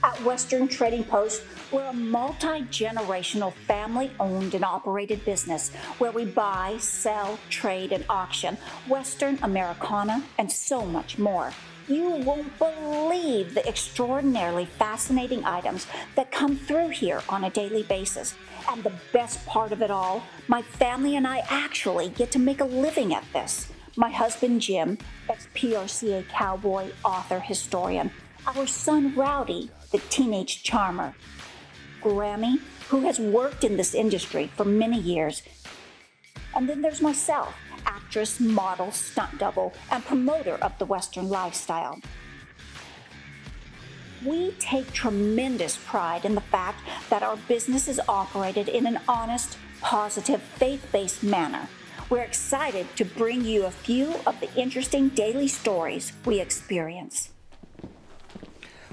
At Western Trading Post, we're a multi-generational family-owned and operated business where we buy, sell, trade, and auction Western, Americana, and so much more. You won't believe the extraordinarily fascinating items that come through here on a daily basis. And the best part of it all, my family and I actually get to make a living at this. My husband Jim, ex-PRCA cowboy, author, historian. Our son Rowdy, the teenage charmer. Grammy, who has worked in this industry for many years. And then there's myself, actress, model, stunt double, and promoter of the Western lifestyle. We take tremendous pride in the fact that our business is operated in an honest, positive, faith-based manner. We're excited to bring you a few of the interesting daily stories we experience.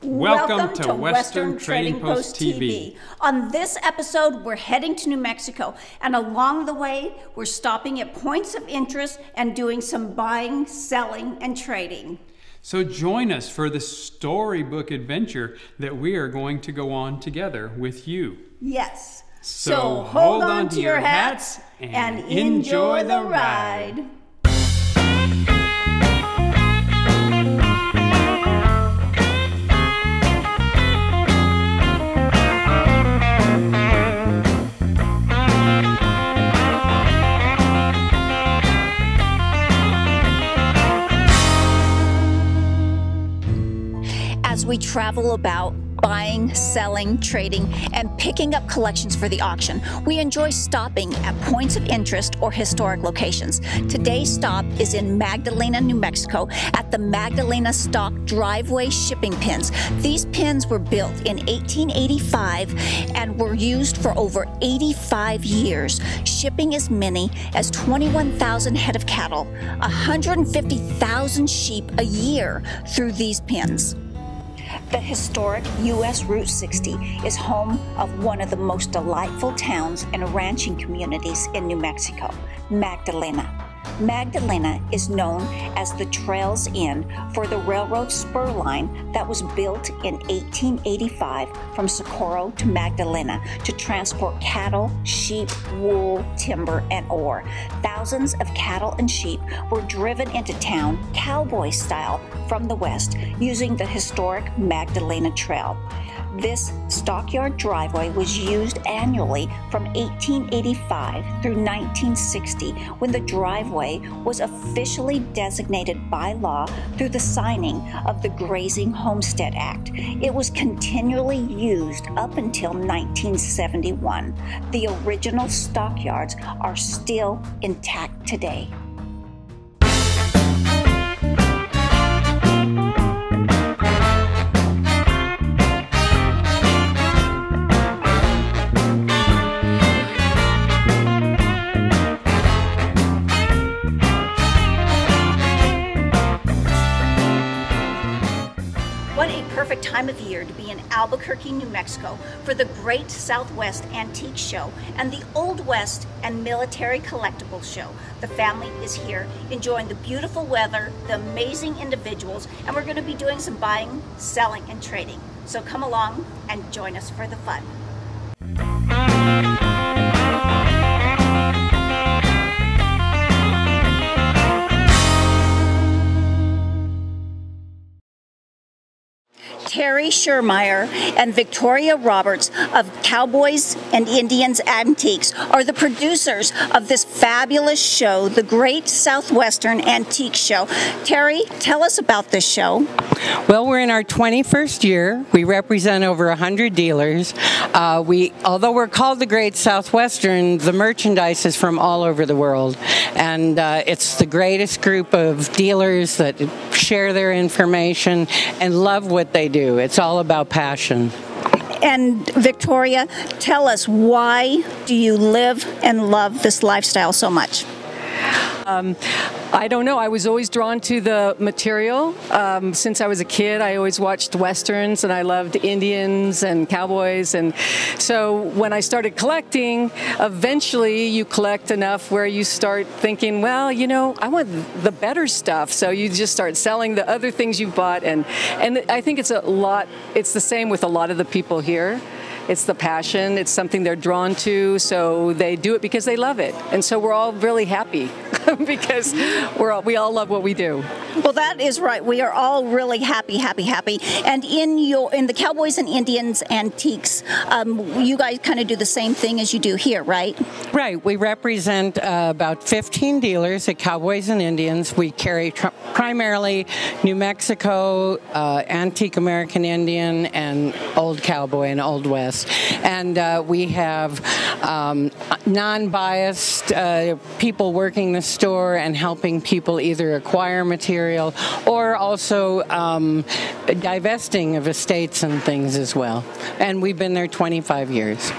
Welcome to Western Trading Post TV. On this episode, we're heading to New Mexico, and along the way, we're stopping at points of interest and doing some buying, selling, and trading. So join us for the storybook adventure that we are going to go on together with you. Yes. So hold on to your hats and enjoy the ride. As we travel about buying, selling, trading, and picking up collections for the auction, we enjoy stopping at points of interest or historic locations. Today's stop is in Magdalena, New Mexico at the Magdalena Stock Driveway Shipping Pens. These pens were built in 1885 and were used for over 85 years, shipping as many as 21,000 head of cattle, 150,000 sheep a year through these pens. The historic U.S. Route 60 is home of one of the most delightful towns and ranching communities in New Mexico, Magdalena. Magdalena is known as the Trails Inn for the railroad spur line that was built in 1885 from Socorro to Magdalena to transport cattle, sheep, wool, timber, and ore. Thousands of cattle and sheep were driven into town Cowboy style from the west using the historic Magdalena Trail. This stockyard driveway was used annually from 1885 through 1960 when the driveway was officially designated by law through the signing of the Grazing Homestead Act. It was continually used up until 1971. The original stockyards are still intact today. Time of year to be in Albuquerque, New Mexico for the Great Southwestern Antique Show and the Old West and Military Collectibles Show. The family is here enjoying the beautiful weather, the amazing individuals, and we're going to be doing some buying, selling, and trading. So come along and join us for the fun. Terry Schermeyer and Victoria Roberts of Cowboys and Indians Antiques are the producers of this fabulous show, the Great Southwestern Antique Show. Terry, tell us about this show. Well, we're in our 21st year. We represent over 100 dealers. Although we're called the Great Southwestern, the merchandise is from all over the world. And it's the greatest group of dealers that share their information and love what they do. It's all about passion. And Victoria, tell us, why do you live and love this lifestyle so much? I don't know. I was always drawn to the material. Since I was a kid, I always watched Westerns, and I loved Indians and Cowboys. And so when I started collecting, eventually you collect enough where you start thinking, well, you know, I want the better stuff. So you just start selling the other things you've bought. And I think it's the same with a lot of the people here. It's the passion. It's something they're drawn to, so they do it because they love it. And so we're all really happy because we all love what we do. Well, that is right. We are all really happy. And in the Cowboys and Indians Antiques, you guys kind of do the same thing as you do here, right? Right. We represent about 15 dealers at Cowboys and Indians. We carry primarily New Mexico, Antique American Indian, and Old Cowboy and Old West. And we have non-biased people working the store and helping people either acquire material or also divesting of estates and things as well. And we've been there 25 years.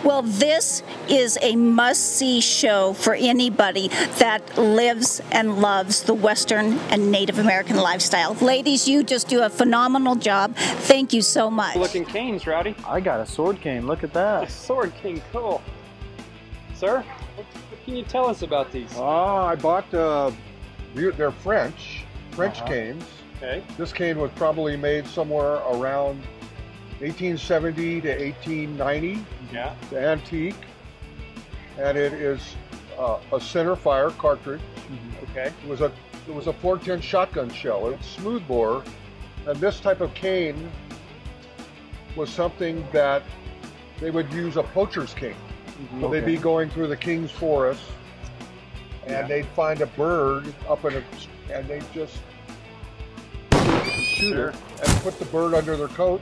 Well, this is a must-see show for anybody that lives and loves the Western and Native American lifestyle. Ladies, you just do a phenomenal job. Thank you so much. Looking canes, Rowdy. I got a sword cane. Look at that. A sword cane, cool. Sir, what can you tell us about these? I bought, they're French canes. Okay. This cane was probably made somewhere around 1870 to 1890. Yeah. It's antique, and it is a center fire cartridge. Okay. It was a 410 shotgun shell. It's smooth bore, and this type of cane was something that they would use a poacher's cane. So they'd be going through the King's Forest, and they'd find a bird up in and they'd just shoot it and put the bird under their coat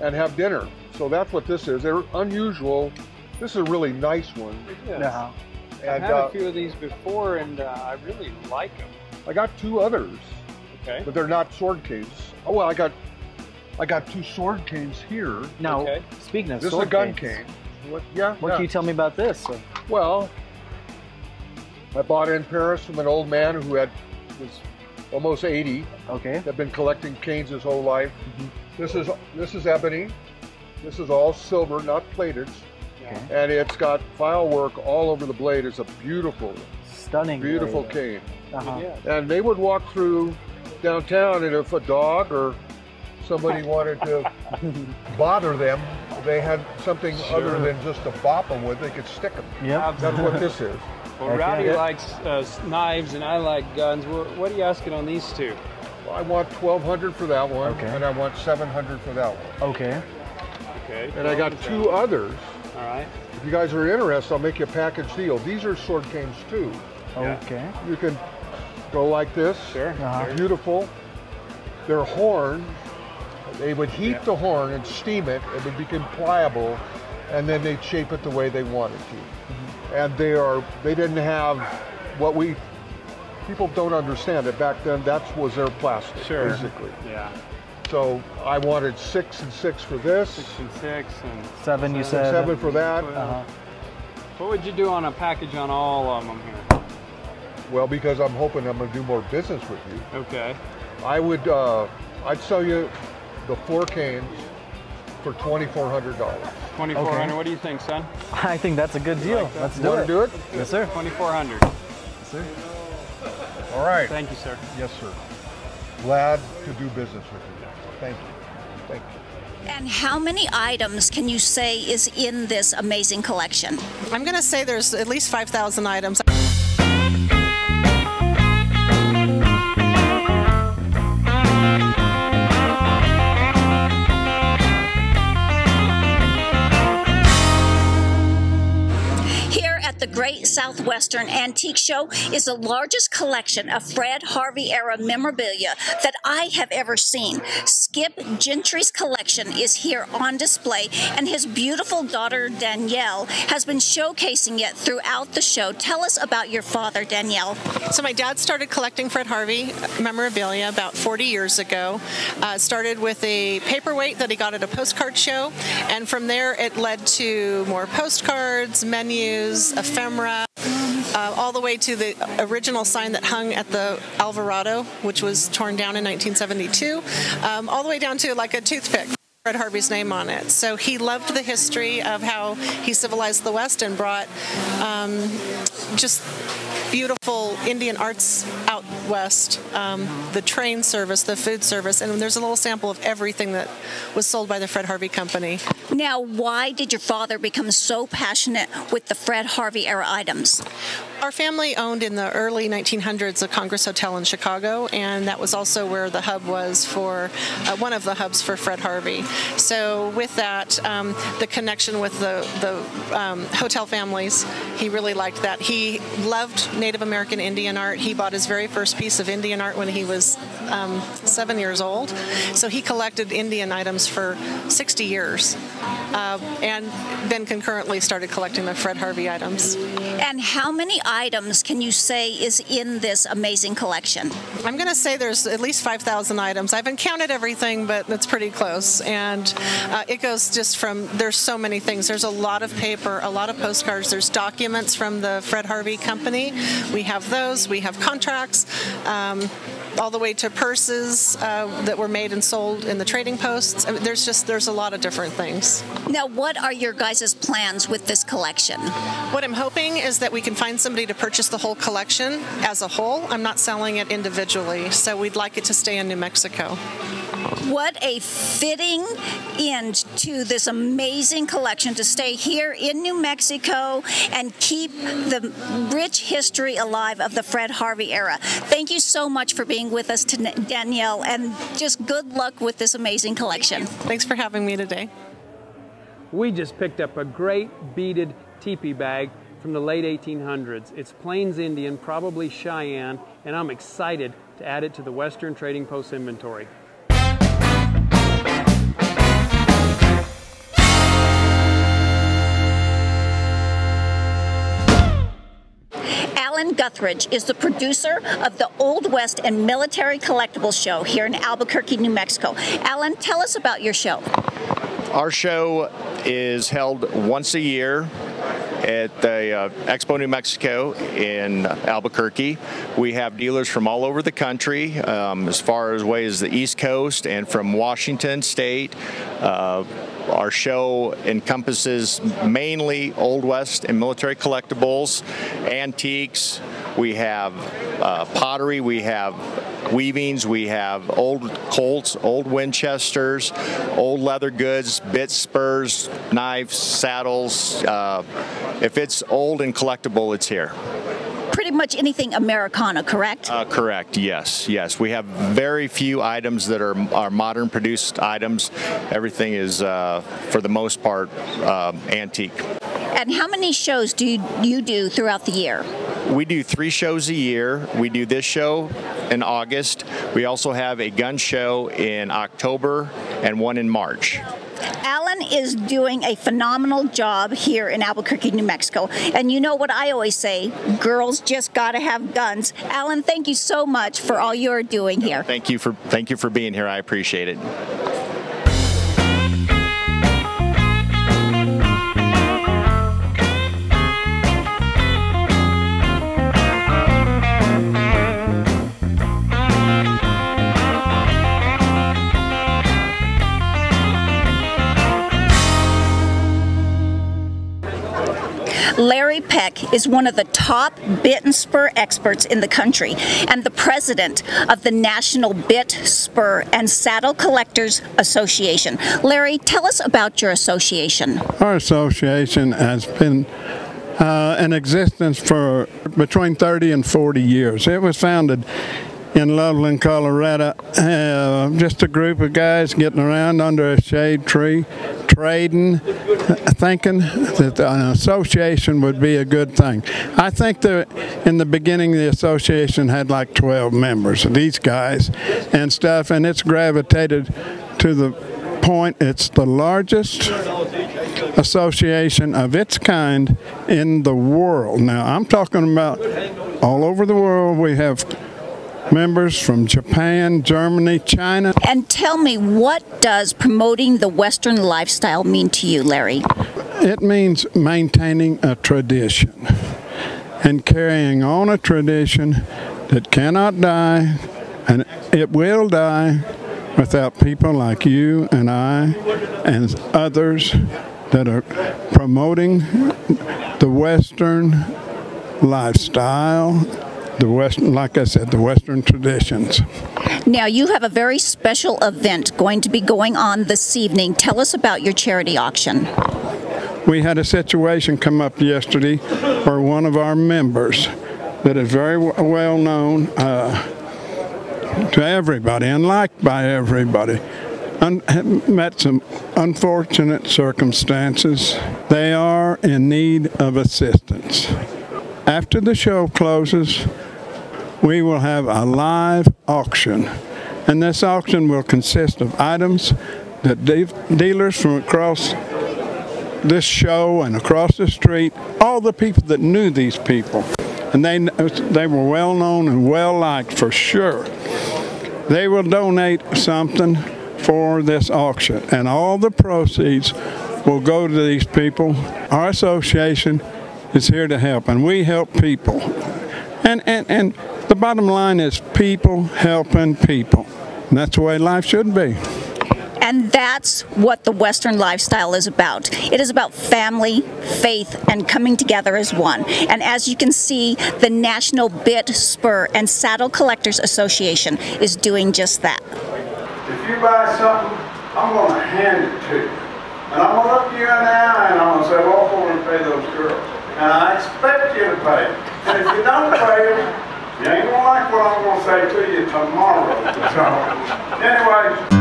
and have dinner. So that's what this is. They're unusual. This is a really nice one. Yeah. And, I've had a few of these before, and I really like them. I got two others. Okay. But they're not sword canes. Oh well, I got two sword canes here. Now, speaking of this sword is a gun canes, cane. What can you tell me about this? Well, I bought it in Paris from an old man who was almost 80. Okay. Had been collecting canes his whole life. This is ebony. This is all silver, not plated. Okay. And it's got file work all over the blade. It's a beautiful, stunning, beautiful cane. Yeah. And they would walk through downtown, and if a dog or somebody wanted to bother them, they had something other than just to bop them with. They could stick them. Yep. That's what this is. Well, Rowdy likes knives, and I like guns. What are you asking on these two? Well, I want $1,200 for that one, and I want $700 for that one. Okay. Okay. And I got two others. All right. If you guys are interested, I'll make you a package deal. These are sword canes too. Okay. You can go like this. Sure. They're beautiful. They're horn. They would heat the horn and steam it. It would become pliable, and then they'd shape it the way they wanted to. And they didn't have what people don't understand it. Back then, that was their plastic, basically. Yeah. So I wanted 6 and 6 for this. 6 and 6 and 7. You said 7 for that. What would you do on a package on all of them here? Well, because I'm hoping I'm going to do more business with you. Okay. I would. I'd sell you the 4 canes for $2,400. $2,400. Okay. What do you think, son? I think that's a good deal. Let's do it. Do it? Yes, sir. $2,400. Yes, sir. All right. Thank you, sir. Yes, sir. Glad to do business with you. Thank you. Thank you. And how many items can you say is in this amazing collection? I'm going to say there's at least 5,000 items. The Great Southwestern Antique Show is the largest collection of Fred Harvey era memorabilia that I have ever seen. Skip Gentry's collection is here on display, and his beautiful daughter Danielle has been showcasing it throughout the show. Tell us about your father, Danielle. So my dad started collecting Fred Harvey memorabilia about 40 years ago. Started with a paperweight that he got at a postcard show, and from there it led to more postcards, menus, ephemera, all the way to the original sign that hung at the Alvarado, which was torn down in 1972, all the way down to like a toothpick. Fred Harvey's name on it. So he loved the history of how he civilized the West and brought just beautiful Indian arts out west, the train service, the food service, and there's a little sample of everything that was sold by the Fred Harvey Company. Now, why did your father become so passionate with the Fred Harvey era items? Our family owned in the early 1900s a Congress Hotel in Chicago, and that was also where the hub was for one of the hubs for Fred Harvey. So with that, the connection with the hotel families, he really liked that. He loved Native American Indian art. He bought his very first piece of Indian art when he was 7 years old. So he collected Indian items for 60 years, and then concurrently started collecting the Fred Harvey items. And how many items can you say is in this amazing collection? I'm going to say there's at least 5,000 items. I haven't counted everything, but that's pretty close. And it goes just from, there's so many things. There's a lot of paper, a lot of postcards. There's documents from the Fred Harvey Company. We have those. We have contracts. All the way to purses that were made and sold in the trading posts. I mean, there's a lot of different things. Now, what are your guys' plans with this collection? What I'm hoping is that we can find somebody to purchase the whole collection as a whole. I'm not selling it individually, so we'd like it to stay in New Mexico. What a fitting end to this amazing collection to stay here in New Mexico and keep the rich history alive of the Fred Harvey era. Thank you so much for being with us, Danielle, and just good luck with this amazing collection. Thanks for having me today. We just picked up a great beaded teepee bag from the late 1800s. It's Plains Indian, probably Cheyenne, and I'm excited to add it to the Western Trading Post inventory. Guthrie is the producer of the Old West and Military Collectibles show here in Albuquerque, New Mexico. Alan, tell us about your show. Our show is held once a year at the Expo New Mexico in Albuquerque. We have dealers from all over the country, as far as way as the East Coast and from Washington State. Our show encompasses mainly Old West and military collectibles, antiques. We have pottery, we have weavings, we have old Colts, old Winchesters, old leather goods, bits, spurs, knives, saddles. If it's old and collectible, it's here. Pretty much anything Americana, correct? Correct, yes, yes. We have very few items that are modern produced items. Everything is, for the most part, antique. And how many shows do you do throughout the year? We do 3 shows a year. We do this show in August. We also have a gun show in October and one in March. Alan is doing a phenomenal job here in Albuquerque, New Mexico. And you know what I always say, girls just got to have guns. Alan, thank you so much for all you're doing here. Thank you for being here. I appreciate it. Larry Peck is one of the top bit and spur experts in the country and the president of the National Bit, Spur, and Saddle Collectors Association. Larry, tell us about your association. Our association has been in existence for between 30 and 40 years. It was founded in Loveland, Colorado, just a group of guys getting around under a shade tree, trading, thinking that an association would be a good thing. I think that in the beginning the association had like 12 members, these guys and stuff, and it's gravitated to the point it's the largest association of its kind in the world. Now, I'm talking about all over the world. We have members from Japan, Germany, China. And tell me, what does promoting the Western lifestyle mean to you, Larry? It means maintaining a tradition. and carrying on a tradition that cannot die, and it will die without people like you and I and others that are promoting the Western lifestyle, the Western, like I said, the Western traditions. Now, you have a very special event going to be going on this evening. Tell us about your charity auction. We had a situation come up yesterday where one of our members that is very well known to everybody and liked by everybody met some unfortunate circumstances. They are in need of assistance. After the show closes, we will have a live auction, and this auction will consist of items that dealers from across this show and across the street, all the people that knew these people, and they were well known and well liked for sure. They will donate something for this auction, and all the proceeds will go to these people. Our association is here to help, and we help people. And the bottom line is people helping people. And that's the way life should be. And that's what the Western lifestyle is about. It is about family, faith, and coming together as one. And as you can see, the National Bit, Spur, and Saddle Collectors Association is doing just that. If you buy something, I'm going to hand it to you. And I'm going to look you in the eye and I'm going to say, well, FoRe and pay those girls. And I expect you to pay. And if you don't pay them, you ain't going to like what I'm going to say to you tomorrow. So, anyway.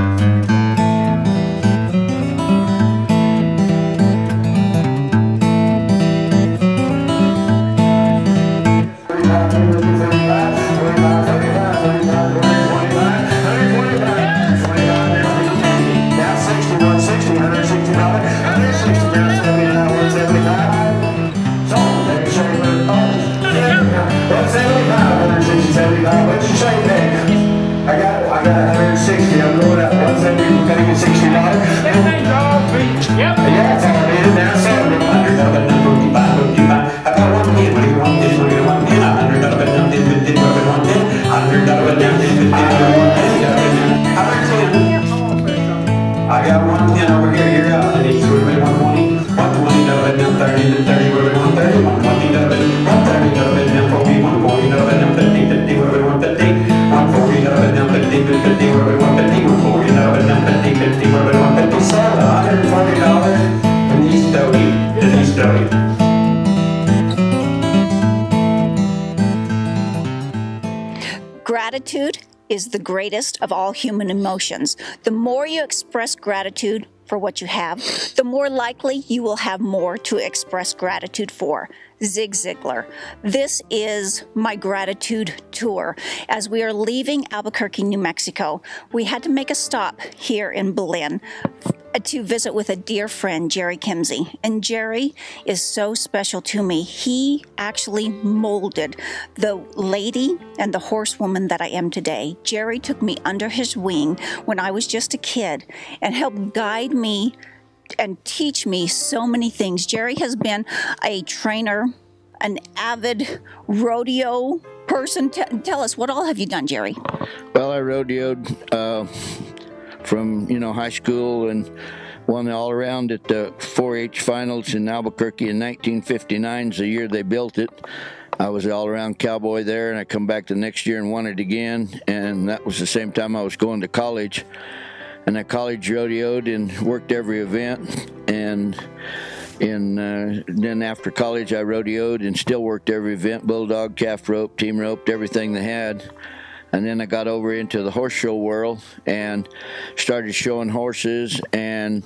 I got 160. I'm going up. 170. We're going to get $60. Yeah, that's all I did. Now, so I'm 100 of it. 55. I got 1 pin. What do you want? This one, you want 1 pin. 100 of it. 50. 1 pin. 100 of it. 50. 1 pin. 110. I got 1 pin over here. You're out. And each would be 120. 120 of it. 30 to 30. Would be 130. 120 of it. 130 of it. 40. 140 of it. 50. 50 would be 150. 140 of it. 50. 50 would be 150. 140 of it. 50. 50 would be 150. So $140 in East Doty. In East Doty. Gratitude is the greatest of all human emotions. The more you express gratitude for what you have, the more likely you will have more to express gratitude for. Zig Ziglar. This is my gratitude tour. As we are leaving Albuquerque, New Mexico, we had to make a stop here in Berlin to visit with a dear friend, Jerry Kimsey. And Jerry is so special to me. He actually molded the lady and the horsewoman that I am today. Jerry took me under his wing when I was just a kid and helped guide me and teach me so many things. Jerry has been a trainer, an avid rodeo person. Tell us, what all have you done, Jerry? Well, I rodeoed from high school and won all around at the 4-H finals in Albuquerque in 1959, the year they built it. I was all around Cowboy there, and I come back the next year and won it again, and that was the same time I was going to college. And I college rodeoed and worked every event, and then after college I rodeoed and still worked every event, bulldog, calf rope, team roped, everything they had. And then I got over into the horse show world and started showing horses, and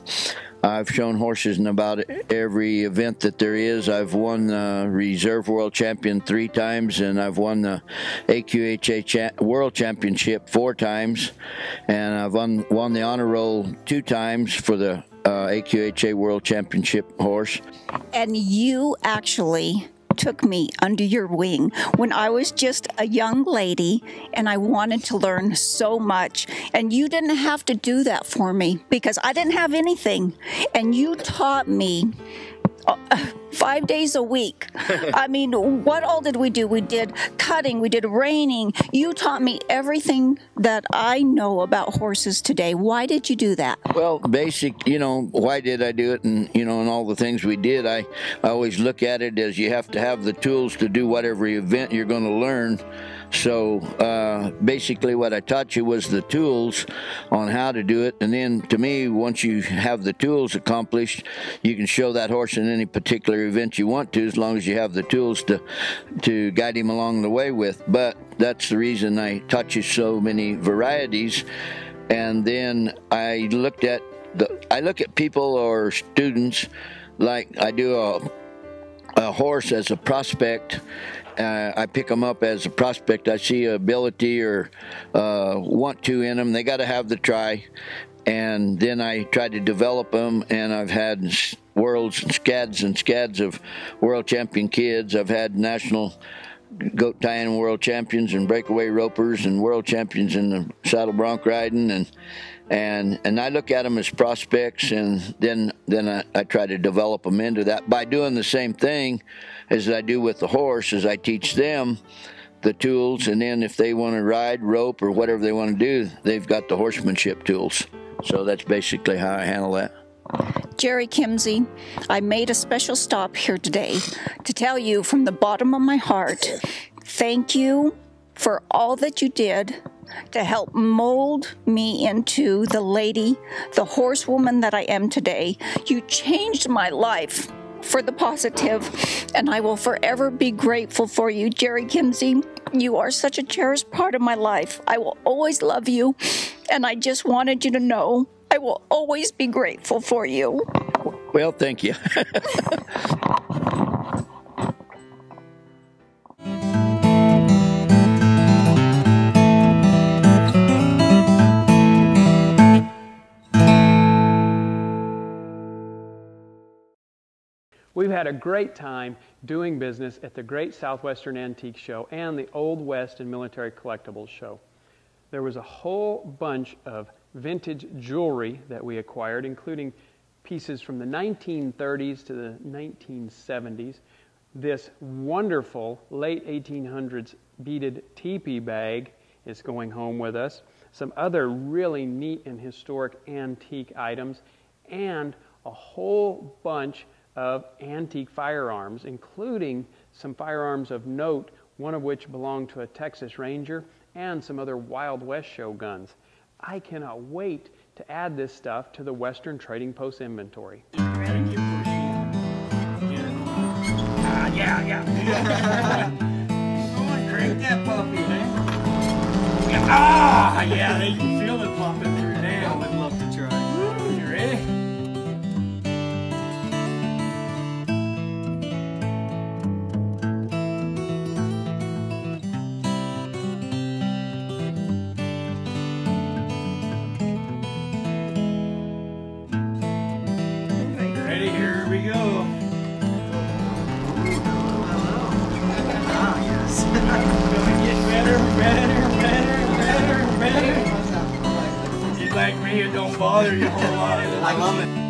I've shown horses in about every event that there is. I've won the Reserve World Champion 3 times, and I've won the AQHA World Championship 4 times, and I've won the Honor Roll 2 times for the AQHA World Championship horse. And you actually took me under your wing when I was just a young lady and I wanted to learn so much, and you didn't have to do that for me because I didn't have anything, and you taught me 5 days a week. I mean, what all did we do? We did cutting, we did reining. You taught me everything that I know about horses today. Why did you do that? Well, basic, you know, why did I do it? And, you know, and all the things we did, I always look at it as you have to have the tools to do whatever event you're going to learn. So basically what I taught you was the tools on how to do it. And then to me, once you have the tools accomplished, you can show that horse in any particular event you want to, as long as you have the tools to guide him along the way with. But that's the reason I taught you so many varieties. And then I look at people or students like I do a horse as a prospect. I pick them up as a prospect. I see ability or want to in them. They got to have the try. And then I try to develop them, and I've had worlds and scads of world champion kids. I've had national goat tying world champions and breakaway ropers and world champions in the saddle bronc riding, and I look at them as prospects, and then I try to develop them into that by doing the same thing as I do with the horse. As I teach them the tools, and then if they want to ride, rope, or whatever they want to do, they've got the horsemanship tools. So that's basically how I handle that. Jerry Kimsey, I made a special stop here today to tell you from the bottom of my heart, thank you for all that you did to help mold me into the lady, the horsewoman that I am today. You changed my life for the positive, and I will forever be grateful for you, Jerry Kimsey. You are such a cherished part of my life. I will always love you, and I just wanted you to know I will always be grateful for you. Well, thank you. We've had a great time doing business at the Great Southwestern Antique Show and the Old West and Military Collectibles Show. There was a whole bunch of vintage jewelry that we acquired, including pieces from the 1930s to the 1970s. This wonderful late 1800s beaded teepee bag is going home with us. Some other really neat and historic antique items, and a whole bunch of antique firearms, including some firearms of note, one of which belonged to a Texas Ranger, and some other Wild West show guns. I cannot wait to add this stuff to the Western Trading Post inventory. Thank you for yeah. Oh, crank that puppy, man. Yeah, you can feel it popping through now. I would love to try. You ready? Better. You like me, it don't bother you a whole lot. I love it.